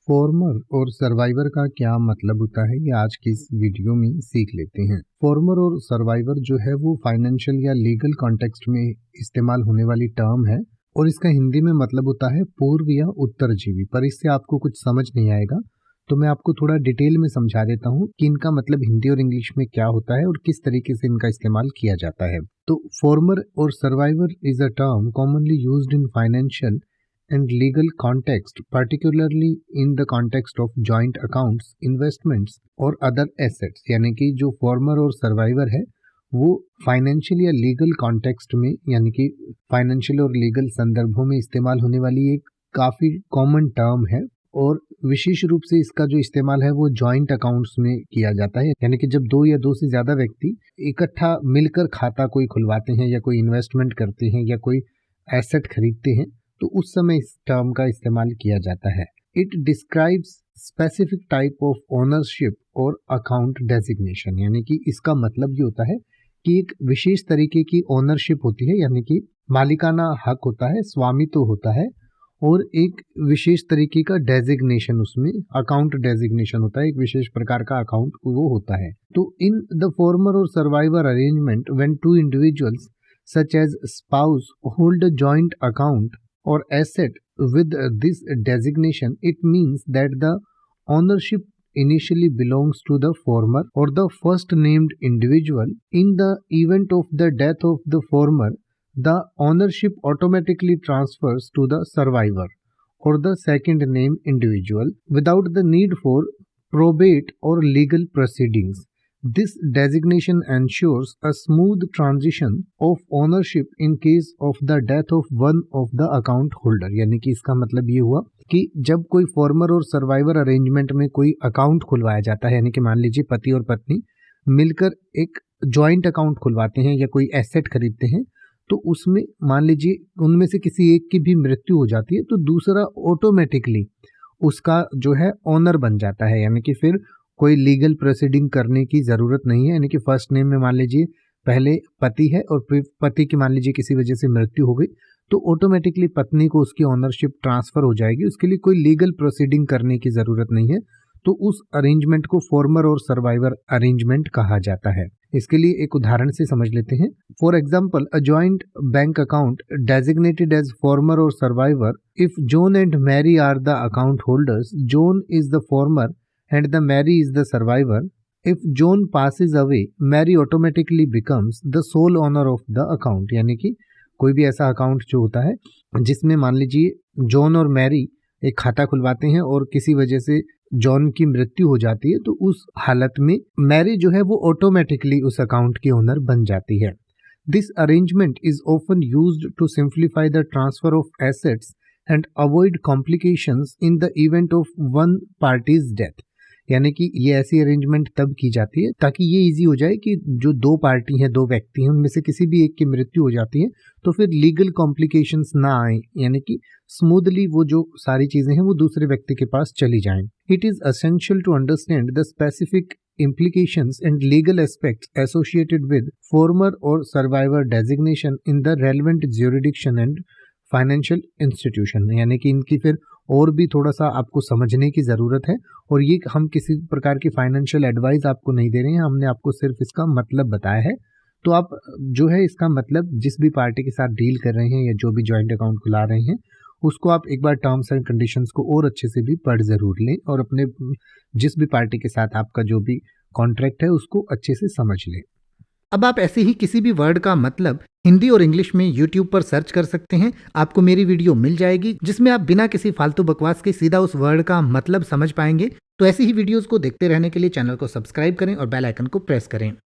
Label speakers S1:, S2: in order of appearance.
S1: Farmer और survivor का क्या मतलब होता है, ये आज की इस वीडियो में सीख लेते हैं। फॉर्मर और सर्वाइवर जो है वो फाइनेंशियल या लीगल कॉन्टेक्स्ट में इस्तेमाल होने वाली टर्म है और इसका हिंदी में मतलब होता है पूर्व या उत्तरजीवी। पर इससे आपको कुछ समझ नहीं आएगा, तो मैं आपको थोड़ा डिटेल में समझा देता हूँ कि इनका मतलब हिंदी और इंग्लिश में क्या होता है और किस तरीके से इनका इस्तेमाल किया जाता है। तो फॉर्मर और survivor is a term commonly used in financial and legal context, particularly in the context of joint accounts, investments और other assets। यानी कि जो फॉर्मर और सर्वाइवर है वो फाइनेंशियल या लीगल कॉन्टेक्स्ट में यानी कि फाइनेंशियल और लीगल संदर्भों में इस्तेमाल होने वाली एक काफ़ी कॉमन टर्म है और विशेष रूप से इसका जो इस्तेमाल है वो जॉइंट अकाउंट्स में किया जाता है। यानी कि जब दो या दो से ज़्यादा व्यक्ति इकट्ठा मिलकर खाता कोई खुलवाते हैं या कोई इन्वेस्टमेंट करते हैं या कोई एसेट खरीदते हैं तो उस समय इस टर्म का इस्तेमाल किया जाता है। It describes specific type of ownership और अकाउंट डेजिग्नेशन। यानी कि इसका मतलब ये होता है कि एक विशेष तरीके की ओनरशिप होती है, यानी कि मालिकाना हक होता है, स्वामित्व होता है और एक विशेष तरीके का डेजिग्नेशन, उसमें अकाउंट डेजिग्नेशन होता है, एक विशेष प्रकार का अकाउंट वो होता है। तो इन द फॉर्मर और survivor arrangement when two individuals such as spouse hold a joint account or asset with this designation, it means that the ownership initially belongs to the former or the first named individual. In the event of the death of the former, the ownership automatically transfers to the survivor or the second named individual without the need for probate or legal proceedings. This designation ensures a smooth transition of ownership in case of the death of one of the account holder। यानी कि इसका मतलब ये हुआ कि जब कोई farmer और सर्वाइवर अरेंजमेंट में कोई अकाउंट खुलवाया जाता है, यानी कि मान लीजिए पति और पत्नी मिलकर एक जॉइंट अकाउंट खुलवाते हैं या कोई एसेट खरीदते हैं, तो उसमें मान लीजिए उनमें से किसी एक की भी मृत्यु हो जाती है तो दूसरा ऑटोमेटिकली उसका जो है ओनर बन जाता है। यानी कि फिर कोई लीगल प्रोसीडिंग करने की ज़रूरत नहीं है। यानी कि फर्स्ट नेम में मान लीजिए पहले पति है और फिर पति की मान लीजिए किसी वजह से मृत्यु हो गई तो ऑटोमेटिकली पत्नी को उसकी ओनरशिप ट्रांसफ़र हो जाएगी, उसके लिए कोई लीगल प्रोसीडिंग करने की ज़रूरत नहीं है। तो उस अरेंजमेंट को फॉर्मर और सर्वाइवर अरेंजमेंट कहा जाता है। इसके लिए एक उदाहरण से समझ लेते हैं। For example, a joint bank account designated as former और survivor, if John and Mary are the account holders, John is the former and the Mary is the survivor. If John passes away, Mary automatically becomes the sole owner of the account। यानी कि कोई भी ऐसा account जो होता है जिसमें मान लीजिए जॉन और मैरी एक खाता खुलवाते हैं और किसी वजह से जॉन की मृत्यु हो जाती है तो उस हालत में मैरी जो है वो ऑटोमेटिकली उस अकाउंट की ओनर बन जाती है। This arrangement is often used to simplify the transfer of assets and avoid complications in the event of one party's death. यानी कि ये ऐसी अरेंजमेंट तब की जाती है ताकि ये इजी हो जाए कि जो दो पार्टी हैं, दो व्यक्ति हैं, उनमें से किसी भी एक की मृत्यु हो जाती है तो फिर लीगल कॉम्प्लिकेशंस ना आए, यानी कि स्मूथली वो जो सारी चीज़ें हैं वो दूसरे व्यक्ति के पास चली जाएं। It is essential to understand the specific implications and legal aspects associated with former or survivor designation in the relevant jurisdiction and financial institution. यानी कि इनकी फिर और भी थोड़ा सा आपको समझने की ज़रूरत है और ये हम किसी प्रकार की फाइनेंशियल एडवाइस आपको नहीं दे रहे हैं, हमने आपको सिर्फ इसका मतलब बताया है। तो आप जो है इसका मतलब जिस भी पार्टी के साथ डील कर रहे हैं या जो भी जॉइंट अकाउंट खुला रहे हैं उसको आप एक बार टर्म्स एंड कंडीशंस को और अच्छे से भी पढ़ ज़रूर लें और अपने जिस भी पार्टी के साथ आपका जो भी कॉन्ट्रैक्ट है उसको अच्छे से समझ लें।
S2: अब आप ऐसे ही किसी भी वर्ड का मतलब हिंदी और इंग्लिश में YouTube पर सर्च कर सकते हैं, आपको मेरी वीडियो मिल जाएगी जिसमें आप बिना किसी फालतू बकवास के सीधा उस वर्ड का मतलब समझ पाएंगे। तो ऐसी ही वीडियोस को देखते रहने के लिए चैनल को सब्सक्राइब करें और बेल आइकन को प्रेस करें।